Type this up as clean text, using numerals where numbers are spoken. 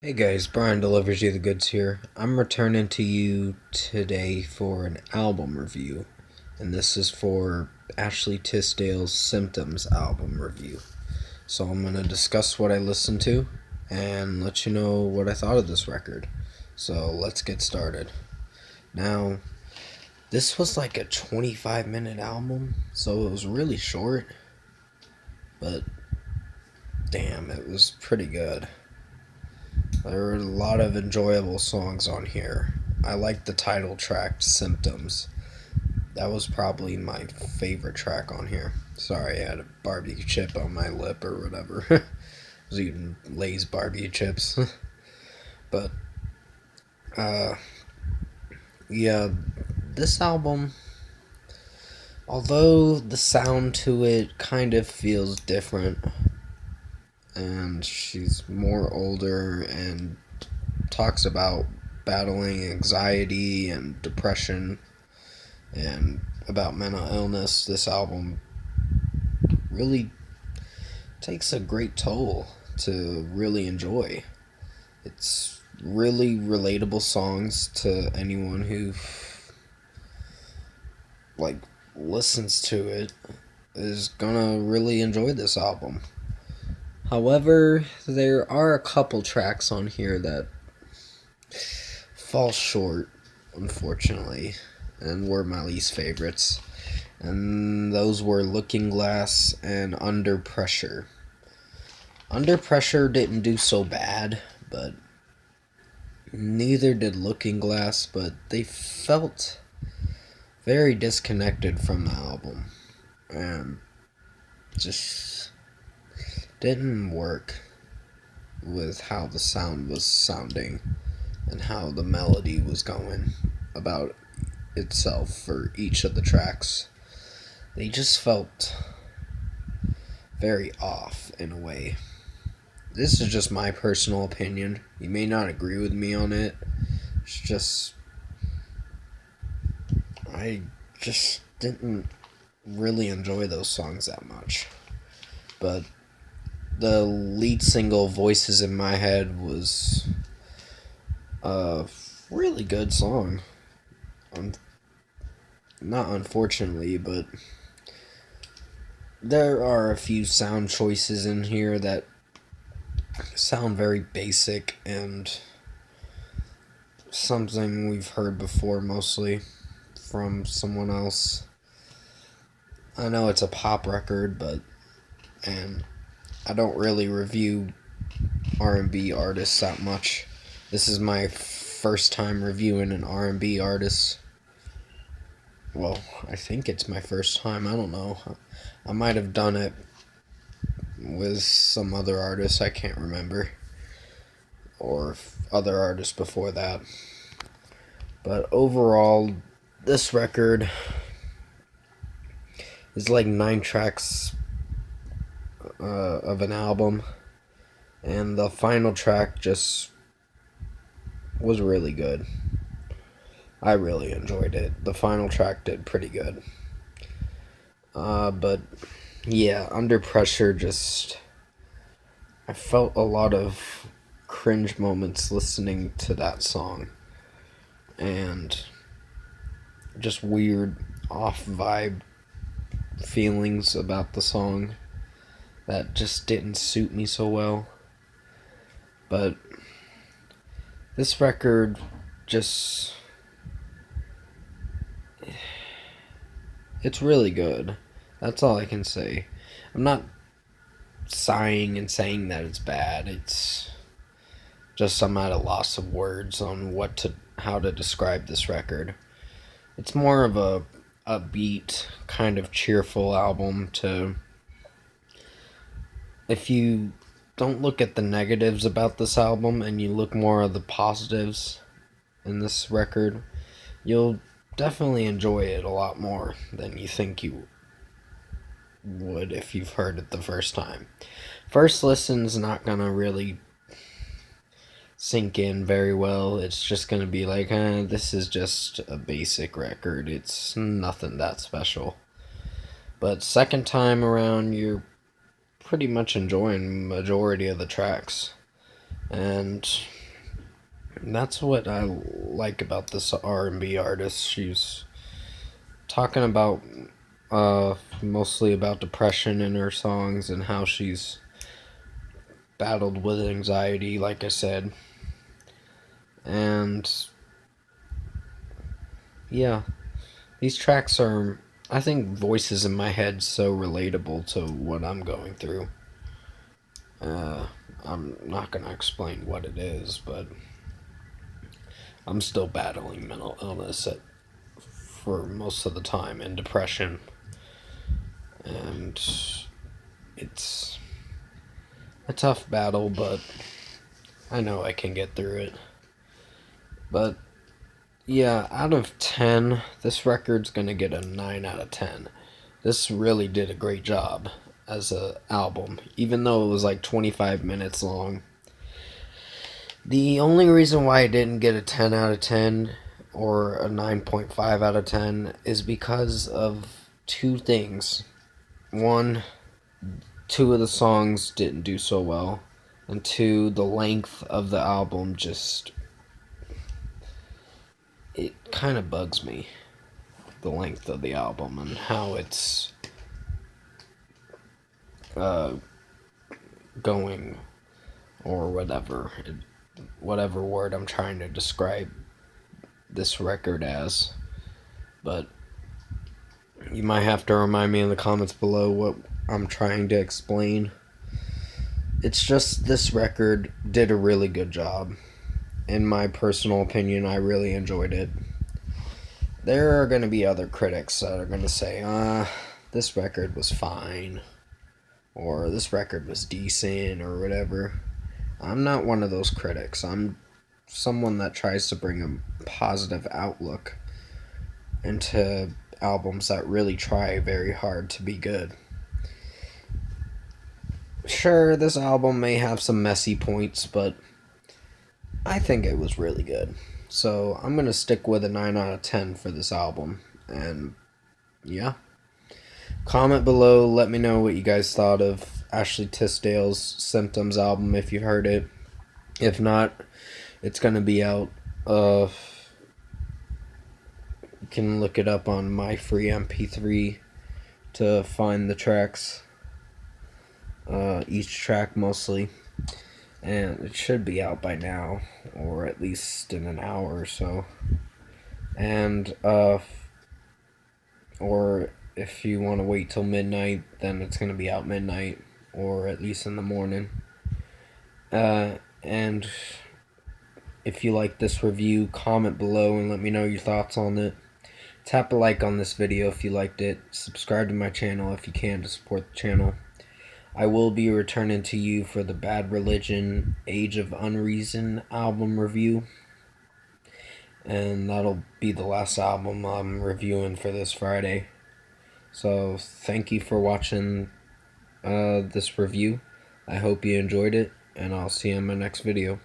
Hey guys, Brian delivers you the goods here. I'm returning to you today for an album review, and this is for Ashley Tisdale's Symptoms album review. So I'm going to discuss what I listened to and let you know what I thought of this record. So let's get started. Now, this was like a 25-minute album, so it was really short, but damn, it was pretty good. There were a lot of enjoyable songs on here. I like the title track, Symptoms. That was probably my favorite track on here. Sorry, I had a barbecue chip on my lip or whatever. I was eating Lay's barbecue chips. But, uh, yeah, this album, although the sound to it kind of feels different, and she's more older and talks about battling anxiety and depression and about mental illness, this album really takes a great toll to really enjoy. It's really relatable songs to anyone who like listens to it is gonna really enjoy this album. However, there are a couple tracks on here that fall short, unfortunately, and were my least favorites. And those were Looking Glass and Under Pressure. Under Pressure didn't do so bad, but neither did Looking Glass, but they felt very disconnected from the album and just didn't work with how the sound was sounding and how the melody was going about itself for each of the tracks. They just felt very off in a way. This is just my personal opinion. You may not agree with me on it. It's just I just didn't really enjoy those songs that much. But the lead single, Voices in My Head, was a really good song. Not unfortunately, but there are a few sound choices in here that sound very basic and something we've heard before, mostly from someone else. I know it's a pop record, and I don't really review R&B artists that much. This is my first time reviewing an R&B artist. Well, I think it's my first time. I don't know. I might have done it with some other artists. I can't remember. Or other artists before that. But overall, this record is like 9 tracks of an album. And the final track just was really good. I really enjoyed it. The final track did pretty good. But yeah, Under Pressure just. I felt a lot of cringe moments listening to that song. And just weird off vibe feelings about the song that just didn't suit me so well. But this record just. It's really good. That's all I can say. I'm not sighing and saying that it's bad. It's just I'm at a loss of words on how to describe this record. It's more of a upbeat, kind of cheerful album to if you don't look at the negatives about this album and you look more at the positives in this record, you'll definitely enjoy it a lot more than you think you would if you've heard it the first time. First listen's not gonna really sink in very well. It's just gonna be like, this is just a basic record. It's nothing that special. But second time around, you're pretty much enjoying majority of the tracks. And that's what I like about this R&B artist. She's talking about mostly about depression in her songs and how she's battled with anxiety, like I said. And yeah, these tracks are, I think, voices in my head so relatable to what I'm going through. Uh, I'm not gonna explain what it is, but I'm still battling mental illness for most of the time and depression, and it's a tough battle, but I know I can get through it. But yeah, out of 10, this record's gonna get a 9 out of 10. This really did a great job as a album, even though it was like 25 minutes long. The only reason why I didn't get a 10 out of 10 or a 9.5 out of 10 is because of two things. One, two of the songs didn't do so well, and two, the length of the album just, it kind of bugs me, the length of the album and how it's uh, going, or whatever word I'm trying to describe this record as. But you might have to remind me in the comments below what I'm trying to explain. It's just this record did a really good job. In my personal opinion, I really enjoyed it. There are going to be other critics that are going to say, this record was fine, or this record was decent, or whatever. I'm not one of those critics. I'm someone that tries to bring a positive outlook into albums that really try very hard to be good. Sure, this album may have some messy points, but I think it was really good. So I'm going to stick with a 9 out of 10 for this album. And yeah. Comment below, let me know what you guys thought of Ashley Tisdale's Symptoms album if you heard it. If not, it's going to be out. You can look it up on my free MP3 to find the tracks. Each track mostly. And it should be out by now, or at least in an hour or so. And, or if you want to wait till midnight, then it's going to be out midnight, or at least in the morning. And if you like this review, comment below and let me know your thoughts on it. Tap a like on this video if you liked it. Subscribe to my channel if you can to support the channel. I will be returning to you for the Bad Religion Age of Unreason album review. And that'll be the last album I'm reviewing for this Friday. So thank you for watching this review. I hope you enjoyed it, and I'll see you in my next video.